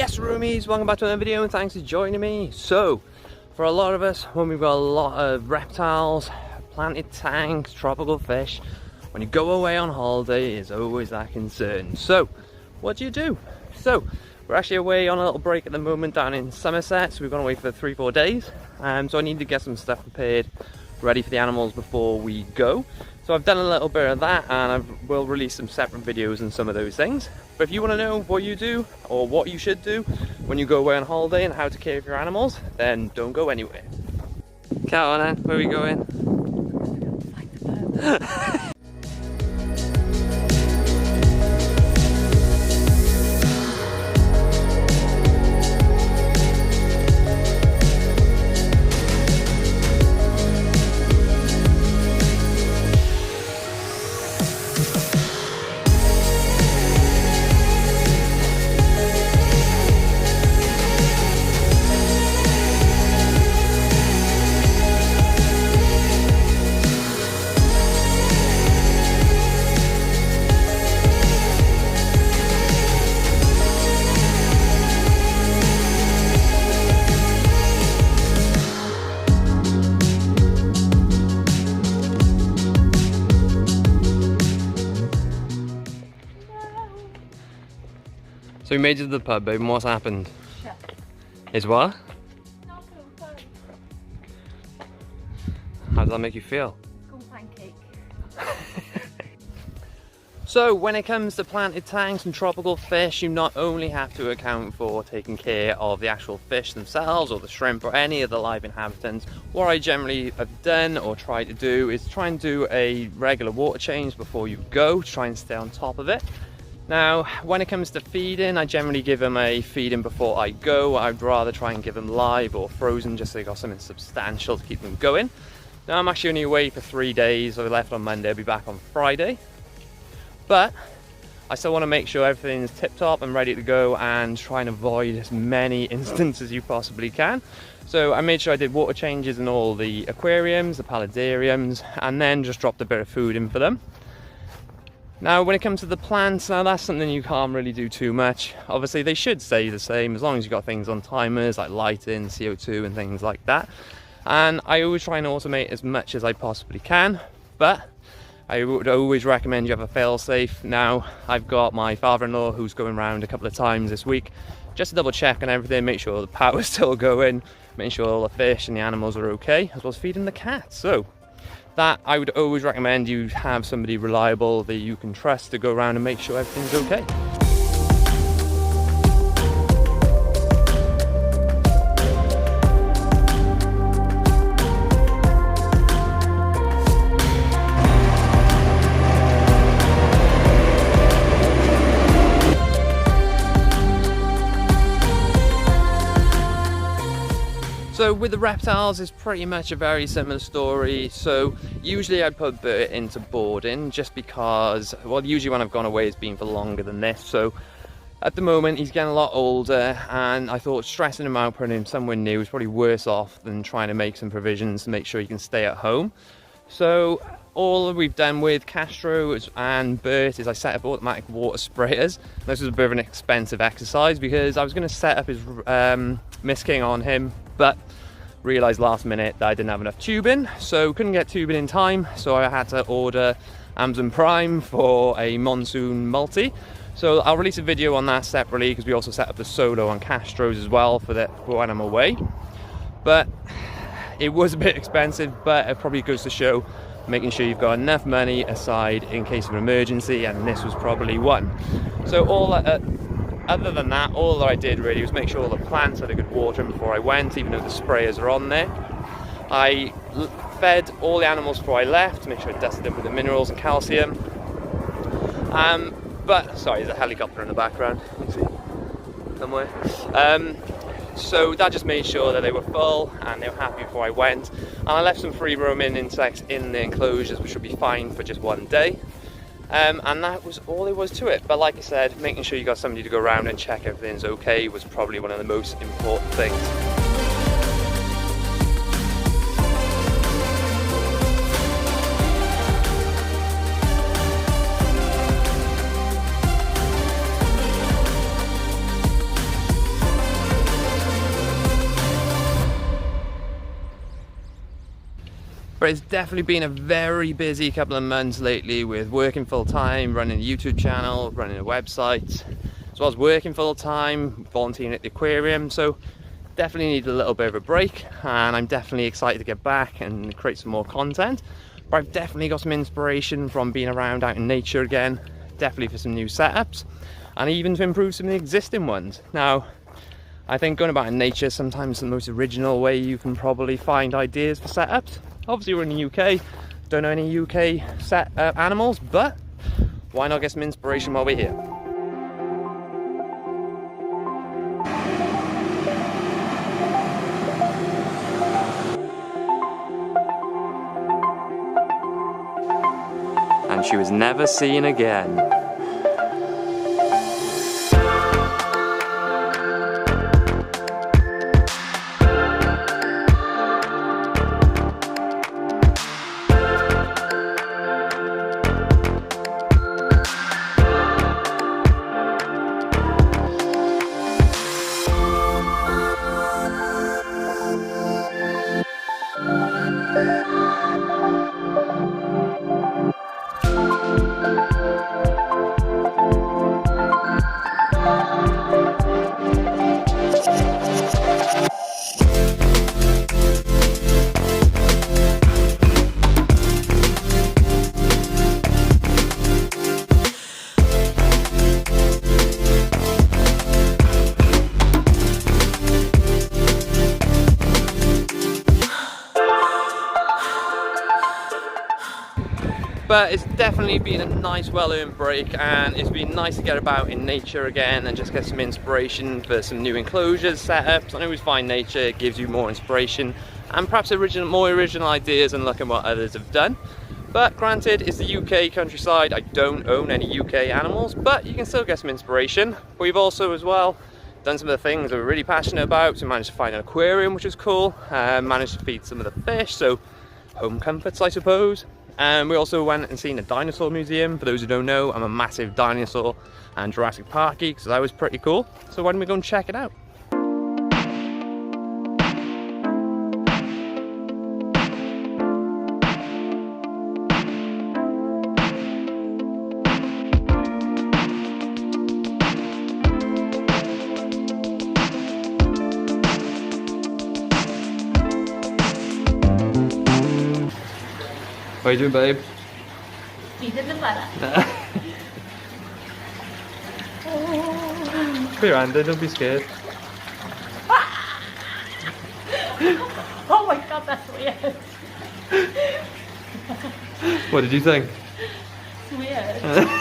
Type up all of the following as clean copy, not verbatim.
Yes, roomies, welcome back to another video and thanks for joining me. So, for a lot of us, when we've got a lot of reptiles, planted tanks, tropical fish, when you go away on holiday, it's always that concern. So, what do you do? So, we're actually away on a little break at the moment down in Somerset, so we've gone away for 3-4 days. So I need to get some stuff prepared, ready for the animals before we go. So I've done a little bit of that, and I will release some separate videos and some of those things. But if you want to know what you do, or what you should do when you go away on holiday and how to care for your animals, then don't go anywhere. Cat on then, where are we going? Find the bird. So we made it to the pub, babe, and what's happened? Shut. Is what? Not so fun. How does that make you feel? School pancake. So when it comes to planted tanks and tropical fish, you not only have to account for taking care of the actual fish themselves or the shrimp or any of the live inhabitants. What I generally have done or try to do is try and do a regular water change before you go, try and stay on top of it. Now, when it comes to feeding, I generally give them a feeding before I go. I'd rather try and give them live or frozen just so they got something substantial to keep them going. Now, I'm actually only away for 3 days. I left on Monday, I'll be back on Friday. But I still want to make sure everything's tip-top and ready to go and try and avoid as many instances as you possibly can. So I made sure I did water changes in all the aquariums, the paludariums, and then just dropped a bit of food in for them. Now when it comes to the plants, now that's something you can't really do too much. Obviously they should stay the same as long as you've got things on timers like lighting, CO2 and things like that. And I always try and automate as much as I possibly can, but I would always recommend you have a fail-safe. Now I've got my father-in-law who's going around a couple of times this week just to double check on everything, make sure the power's still going, make sure all the fish and the animals are okay, as well as feeding the cats. So that I would always recommend you have somebody reliable that you can trust to go around and make sure everything's okay. So with the reptiles, it's pretty much a very similar story. So usually I'd put Bert into boarding just because, well, usually when I've gone away it's been for longer than this. So at the moment he's getting a lot older, and I thought stressing him out, putting him somewhere new is probably worse off than trying to make some provisions to make sure he can stay at home. So all we've done with Castro and Bert is I set up automatic water sprayers. This was a bit of an expensive exercise because I was going to set up his Miss King on him, but realised last minute that I didn't have enough tubing, so couldn't get tubing in time, so I had to order Amazon Prime for a monsoon multi. So I'll release a video on that separately because we also set up the solo on Castros as well for when I'm away. But it was a bit expensive, but it probably goes to show making sure you've got enough money aside in case of an emergency, and this was probably one. So other than that, all that I did really was make sure all the plants had a good watering before I went, even though the sprayers are on there. I fed all the animals before I left to make sure I dusted them with the minerals and calcium. But, sorry, there's a helicopter in the background, you can see somewhere. So that just made sure that they were full and they were happy before I went. And I left some free roaming insects in the enclosures, which would be fine for just 1 day. And that was all there was to it. But like I said, making sure you got somebody to go around and check everything's okay was probably one of the most important things. But it's definitely been a very busy couple of months lately with working full time, running a YouTube channel, running a website, as well as working full time, volunteering at the aquarium. So definitely need a little bit of a break, and I'm definitely excited to get back and create some more content. But I've definitely got some inspiration from being around out in nature again, definitely for some new setups, and even to improve some of the existing ones. Now, I think going about in nature is sometimes the most original way you can probably find ideas for setups. Obviously we're in the UK, don't know any UK animals, but why not get some inspiration while we're here? And she was never seen again. But it's definitely been a nice, well-earned break, and it's been nice to get about in nature again and just get some inspiration for some new enclosures, setups. I always find nature gives you more inspiration and perhaps more original ideas and look at what others have done. But granted, it's the UK countryside. I don't own any UK animals, but you can still get some inspiration. But we've also as well done some of the things that we're really passionate about. So we managed to find an aquarium, which was cool. Managed to feed some of the fish, so home comforts, I suppose. And we also went and seen a dinosaur museum. For those who don't know, I'm a massive dinosaur and Jurassic Park geek, so that was pretty cool. So why don't we go and check it out? What are you doing, babe? Eating the butter. Put your hand in, don't be scared. Oh my god, that's weird. What did you think? It's weird.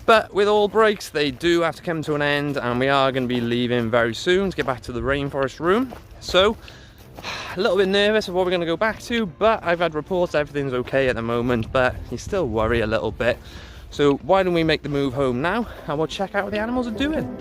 But with all breaks, they do have to come to an end, and we are going to be leaving very soon to get back to the rainforest room. So a little bit nervous of what we're going to go back to, but I've had reports everything's okay at the moment, but you still worry a little bit. So why don't we make the move home now and we'll check out what the animals are doing.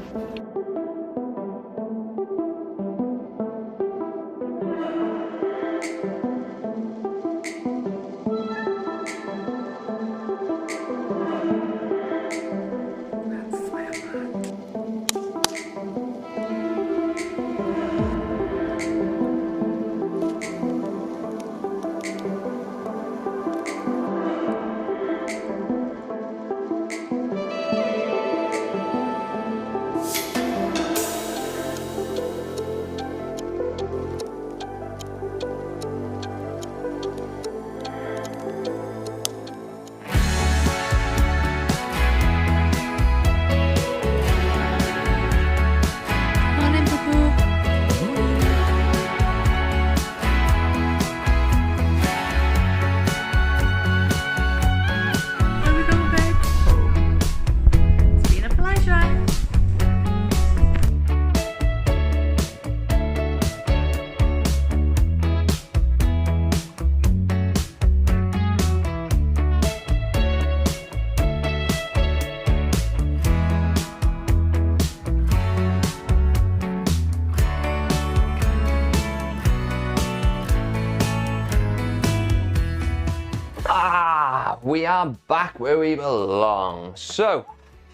We are back where we belong. So,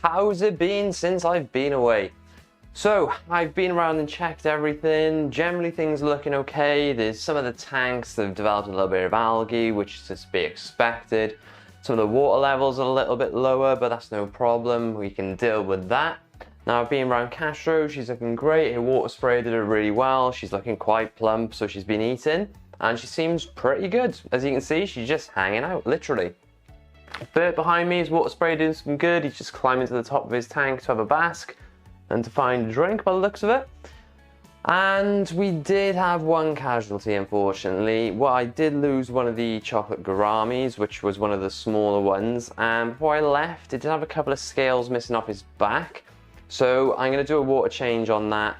how's it been since I've been away? So, I've been around and checked everything. Generally, things are looking okay. There's some of the tanks that have developed a little bit of algae, which is to be expected. Some of the water levels are a little bit lower, but that's no problem. We can deal with that. Now, I've been around Castro. She's looking great. Her water spray did her really well. She's looking quite plump, so she's been eating. And she seems pretty good. As you can see, she's just hanging out, literally. Bert behind me is water spray doing some good. He's just climbing to the top of his tank to have a bask and to find a drink by the looks of it. And we did have one casualty, unfortunately. Well, I did lose one of the chocolate gouramis, which was one of the smaller ones. And before I left, it did have a couple of scales missing off his back. So I'm going to do a water change on that.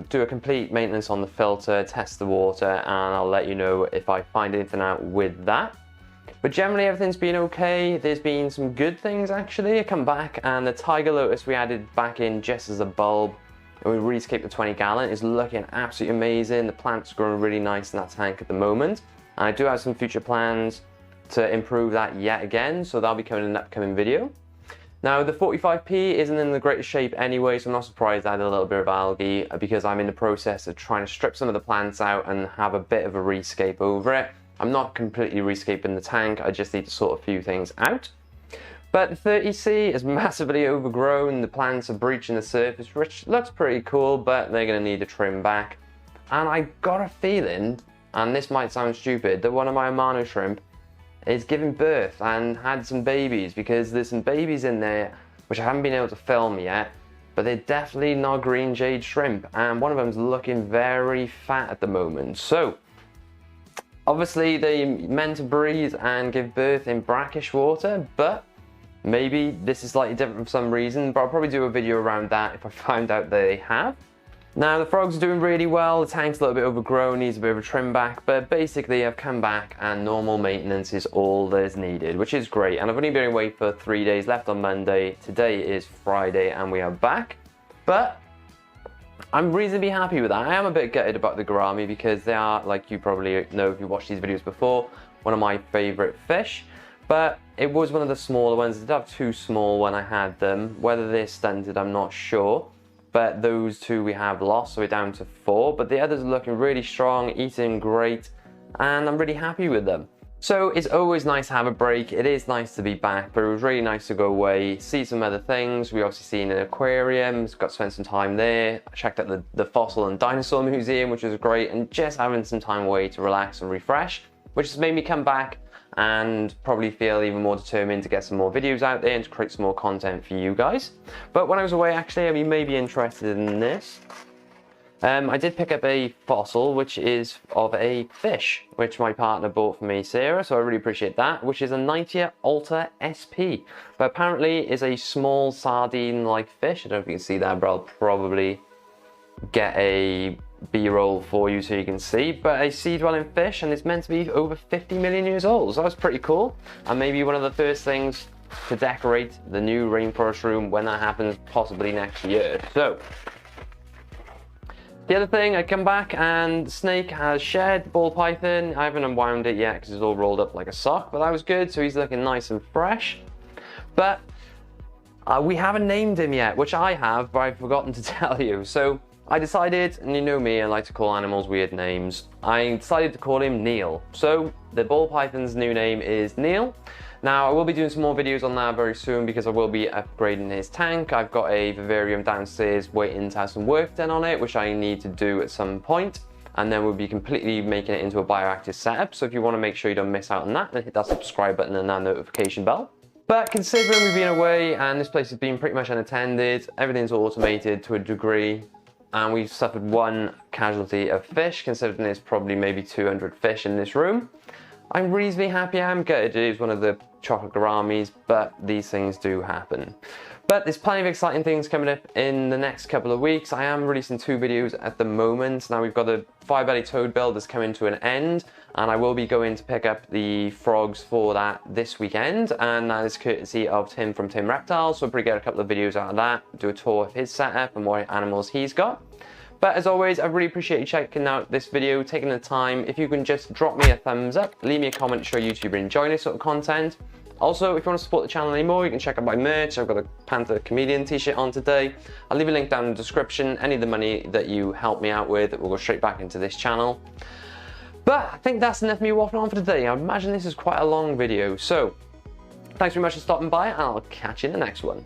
Do a complete maintenance on the filter, test the water, and I'll let you know if I find anything out with that. But generally everything's been okay. There's been some good things actually. I come back and the tiger lotus we added back in just as a bulb and we rescaped the 20 gallon is looking absolutely amazing. The plant's growing really nice in that tank at the moment. And I do have some future plans to improve that yet again, so that'll be coming in an upcoming video. Now the 45p isn't in the greatest shape anyway, so I'm not surprised I had a little bit of algae because I'm in the process of trying to strip some of the plants out and have a bit of a rescape over it. I'm not completely rescaping the tank, I just need to sort a few things out. But the 30C is massively overgrown, the plants are breaching the surface, which looks pretty cool, but they're going to need a trim back. And I got a feeling, and this might sound stupid, that one of my Amano shrimp is giving birth and had some babies, because there's some babies in there which I haven't been able to film yet, but they're definitely not green jade shrimp, and one of them's looking very fat at the moment. So obviously they're meant to breathe and give birth in brackish water, but maybe this is slightly different for some reason, but I'll probably do a video around that if I find out they have. Now the frogs are doing really well, the tank's a little bit overgrown, needs a bit of a trim back, but basically I've come back and normal maintenance is all there's needed, which is great. And I've only been away for 3 days, left on Monday, today is Friday and we are back. But I'm reasonably happy with that. I am a bit gutted about the gourami because they are, like you probably know if you watched these videos before, one of my favourite fish. But it was one of the smaller ones. I did have two small when I had them. Whether they're stunted, I'm not sure. But those two we have lost, so we're down to 4. But the others are looking really strong, eating great, and I'm really happy with them. So it's always nice to have a break. It is nice to be back, but it was really nice to go away, see some other things. We obviously seen an aquarium, got to spend some time there. I checked out the fossil and dinosaur museum, which was great, and just having some time away to relax and refresh, which has made me come back and probably feel even more determined to get some more videos out there and to create some more content for you guys. But when I was away, actually, I mean, you may be interested in this. I did pick up a fossil, which is of a fish, which my partner bought for me, Sarah, so I really appreciate that, which is a Knightia Alta SP. But apparently is a small sardine-like fish. I don't know if you can see that, but I'll probably get a B-roll for you so you can see. But a sea-dwelling fish, and it's meant to be over 50 million years old, so that's pretty cool. And maybe one of the first things to decorate the new Rainforest room when that happens, possibly next year. So the other thing, I come back and Snake has shed ball python. I haven't unwound it yet because it's all rolled up like a sock, but that was good. So he's looking nice and fresh. But we haven't named him yet, which I have, but I've forgotten to tell you. So I decided, and you know me, I like to call animals weird names. I decided to call him Neil. So the ball python's new name is Neil. Now I will be doing some more videos on that very soon because I will be upgrading his tank. I've got a vivarium downstairs waiting to have some work done on it, which I need to do at some point. And then we'll be completely making it into a bioactive setup. So if you want to make sure you don't miss out on that, then hit that subscribe button and that notification bell. But considering we've been away and this place has been pretty much unattended, everything's automated to a degree, and we've suffered one casualty of fish, considering there's probably maybe 200 fish in this room. I'm reasonably happy. I'm gutted it is one of the chocolate gouramis, but these things do happen. But there's plenty of exciting things coming up in the next couple of weeks. I am releasing 2 videos at the moment. Now we've got the firebelly toad build that's coming to an end, and I will be going to pick up the frogs for that this weekend, and that is courtesy of Tim from Tim Reptile. So I'll probably get a couple of videos out of that, do a tour of his setup and what animals he's got. But as always, I really appreciate you checking out this video, taking the time. If you can just drop me a thumbs up, leave me a comment to show YouTube you're enjoying this sort of content. Also, if you want to support the channel anymore, you can check out my merch. I've got a Panther Comedian t-shirt on today. I'll leave a link down in the description. Any of the money that you help me out with will go straight back into this channel. But I think that's enough of me waffling on for today. I imagine this is quite a long video. So, thanks very much for stopping by, and I'll catch you in the next one.